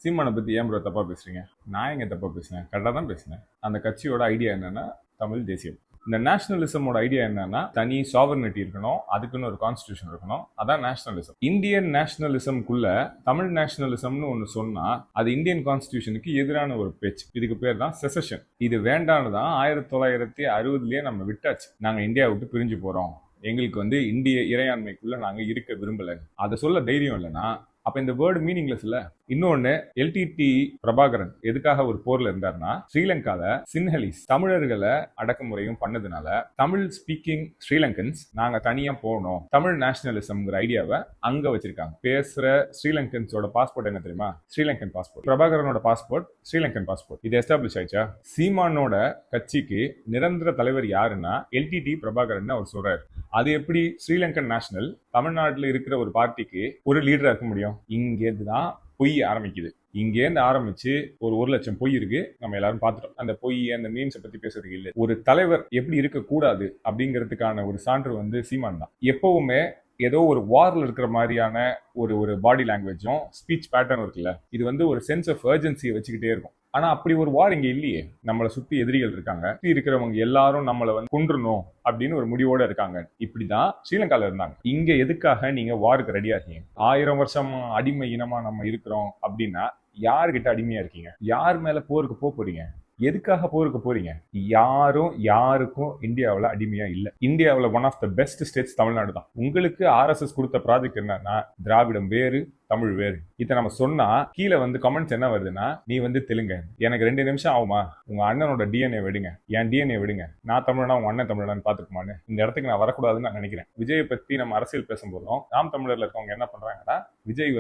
சீமானை பத்தி ஏன் ப்ரோ தப்பா பேசுறீங்க? நான் எங்க தப்பா பேசினேன்? கரெக்டா தான் பேசினேன். அந்த கட்சியோட ஐடியா என்னன்னா தமிழ் தேசியம். இந்த நேஷனலிசமோட ஐடியா என்னன்னா தனி சாவர்னிட்டி இருக்கணும், அதுக்குன்னு ஒரு கான்ஸ்டியூஷன் இருக்கணும். அதான் நேஷனலிசம். இந்தியன் நேஷனலிசம்குள்ள தமிழ் நேஷனலிசம்னு ஒன்று சொன்னா அது இந்தியன் கான்ஸ்டியூஷனுக்கு எதிரான ஒரு பேச்சு. இதுக்கு பேர் தான் செசஷன். இது வேண்டான்னு தான் 1960லயே நம்ம விட்டாச்சு. நாங்க இந்தியா விட்டு பிரிஞ்சு போறோம், எங்களுக்கு இந்திய இறையாண்மைக்குள்ள நாங்க இருக்க விரும்பல. அதை சொல்ல தைரியம் இல்லைன்னா அப்ப இந்த வேர்டு மீனிங்லெஸ் இல்ல. இன்னொன்னு, எல்டிடி பிரபாகரன் எதுக்காக ஒரு போர்ல இருந்தாருன்னா ஸ்ரீலங்கால சின்ஹலிஸ் தமிழர்களை அடக்குமுறையும் பண்ணதுனால தமிழ் ஸ்பீக்கிங் ஸ்ரீலங்கன்ஸ் நாங்க தனியா போனோம், தமிழ் நேஷனலிசம்ங்கிற ஐடியாவை அங்க வச்சிருக்காங்க. பேசுற ஸ்ரீலங்கன்ஸோட பாஸ்போர்ட் என்ன தெரியுமா? ஸ்ரீலங்கன் பாஸ்போர்ட். பிரபாகரனோட பாஸ்போர்ட் ஸ்ரீலங்கன் பாஸ்போர்ட். இது எஸ்டாப்ளிஷ் ஆயிடுச்சா? சீமானோட கட்சிக்கு நிரந்தர தலைவர் யாருன்னா எல்டிடி பிரபாகரன் அவர் சொல்றாரு. அது எப்படி ஸ்ரீலங்கன் நேஷனல் தமிழ்நாட்டில் இருக்கிற ஒரு பார்ட்டிக்கு ஒரு லீடரா இருக்க முடியும்? இங்கேருந்து தான் பொய் ஆரம்பிக்குது. இங்கேருந்து ஆரம்பிச்சு ஒரு 1,00,000 பொய் இருக்கு, நம்ம எல்லாரும் பார்த்துட்டோம். அந்த பொய் அந்த மீன்ஸை பத்தி பேசுறதுக்கு இல்லை. ஒரு தலைவர் எப்படி இருக்கக்கூடாது அப்படிங்கிறதுக்கான ஒரு சான்று சீமான் தான். எப்பவுமே ஏதோ ஒரு வார்ல இருக்கிற மாதிரியான ஒரு பாடி லாங்குவேஜும் ஸ்பீச் பேட்டர்ன் இருக்குல்ல, இது ஒரு சென்ஸ் ஆஃப் அர்ஜென்சியை வச்சுக்கிட்டே இருக்கும். ஆனா அப்படி ஒரு வார் இங்க இல்லையே. நம்மளை சுத்தி எதிரிகள் இருக்காங்க, சுத்தி இருக்கிறவங்க எல்லாரும் நம்மளை கொன்றணும் அப்படின்னு ஒரு முடிவோட இருக்காங்க. இப்படிதான் ஸ்ரீலங்கால இருந்தாங்க. இங்க எதுக்காக நீங்க வாருக்கு ரெடியா இருக்கீங்க? 1000 வருஷமா அடிமை இனமா நம்ம இருக்கிறோம் அப்படின்னா யாருகிட்ட அடிமையா இருக்கீங்க? யார் மேல போருக்கு போறீங்க? எதுக்காக போருக்கு போறீங்க? யாரும் யாருக்கும் இந்தியாவில் அடிமையா இல்லை. இந்தியாவில் one of the best states Tamil Nadu தான். உங்களுக்கு RSS கொடுத்த ப்ராஜெக்ட் என்னன்னா திராவிடம் வேறு தமிழ் வேறு. இதை நம்ம சொன்னா கீழே கமெண்ட்ஸ் என்ன வருதுன்னா, நீ தெலுங்கு, எனக்கு 2 நிமிஷம் ஆகுமா? உங்க அண்ணனோட டிஎன்ஏ விடுங்க, என் டிஎன்ஏ விடுங்க, நான் தமிழனா உங்க அண்ணன் தமிழனான்னு பாத்துக்குமான்னு. இந்த இடத்துக்கு நான் வரக்கூடாதுன்னு நான் நினைக்கிறேன். விஜயை பத்தி நம்ம அரசியல் பேசும்போதும் நாம் தமிழர்ல இருக்கவங்க என்ன பண்றாங்கன்னா, விஜய்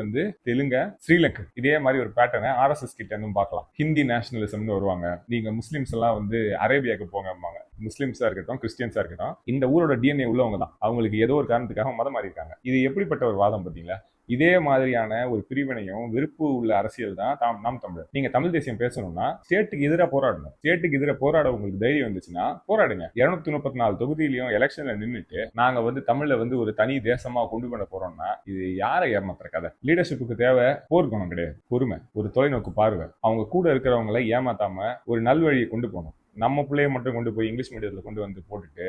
தெலுங்க ஸ்ரீலங்கா இதே மாதிரி ஒரு பேட்டர்னை RSS கிட்ட இருந்தும் பார்க்கலாம். ஹிந்தி நேஷனலிசம்னு வருவாங்க. நீங்க முஸ்லிம்ஸ் எல்லாம் அரேபியாவுக்கு போங்க. முஸ்லிம்ஸா இருக்கட்டும், கிறிஸ்டியன்ஸா இருக்கட்டும், இந்த ஊரோட டிஎன்ஏ உள்ளவங்க தான். அவங்களுக்கு ஏதோ ஒரு காரணத்துக்காக மதம் மாறி இருக்காங்க. இது எப்படிப்பட்ட ஒரு வாதம் பார்த்தீங்களா? இதே மாதிரியான ஒரு பிரிவினையும் விருப்பு உள்ள அரசியல் தான் நாம் தமிழர். நீங்க தமிழ் தேசியம் பேசணும்னா ஸ்டேட்டுக்கு எதிராக போராடணும். ஸ்டேட்டுக்கு எதிராக போராட உங்களுக்கு தைரியம் வந்துச்சுன்னா போராடுங்க. 234 தொகுதியிலையும் எலெக்ஷன்ல நின்றுட்டு நாங்க தமிழ்ல ஒரு தனி தேசமா கொண்டு பண்ண போறோம்னா இது யாரை ஏமாத்துற கதை? லீடர்ஷிப்புக்கு தேவை போர்க்குணம் கிடையாது, பொறுமை, ஒரு தொலைநோக்கு பார்வை. அவங்க கூட இருக்கிறவங்களை ஏமாத்தாம ஒரு நல்வழியை கொண்டு போகணும். நம்ம பிள்ளைய மட்டும் கொண்டு போய் இங்கிலீஷ் மீடியத்துல கொண்டு போட்டுட்டு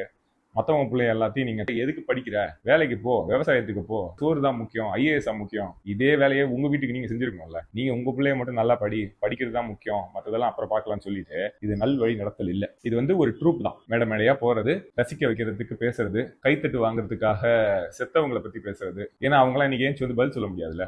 மற்றவங்க பிள்ளைய எல்லாத்தையும் நீங்க எதுக்கு படிக்கிற, வேலைக்கு போ, விவசாயத்துக்கு போ, சோறு தான் முக்கியம், IAS முக்கியம், இதே வேலையை உங்க வீட்டுக்கு நீங்க செஞ்சிருக்கணும்ல. நீங்க உங்க பிள்ளைய மட்டும் நல்லா படிக்கிறது தான் முக்கியம், மற்றதெல்லாம் அப்புறம் பார்க்கலாம்னு சொல்லிட்டு இது நல்வழி நடத்தல் இல்லை. இது ஒரு ட்ரூப் தான். மேடையா போறது, ரசிக்க வைக்கிறதுக்கு பேசுறது, கைத்தட்டு வாங்குறதுக்காக செத்தவங்களை பத்தி பேசுறது. ஏன்னா அவங்களாம் இன்னைக்கு ஏன் பதில் சொல்ல முடியாதுல்ல.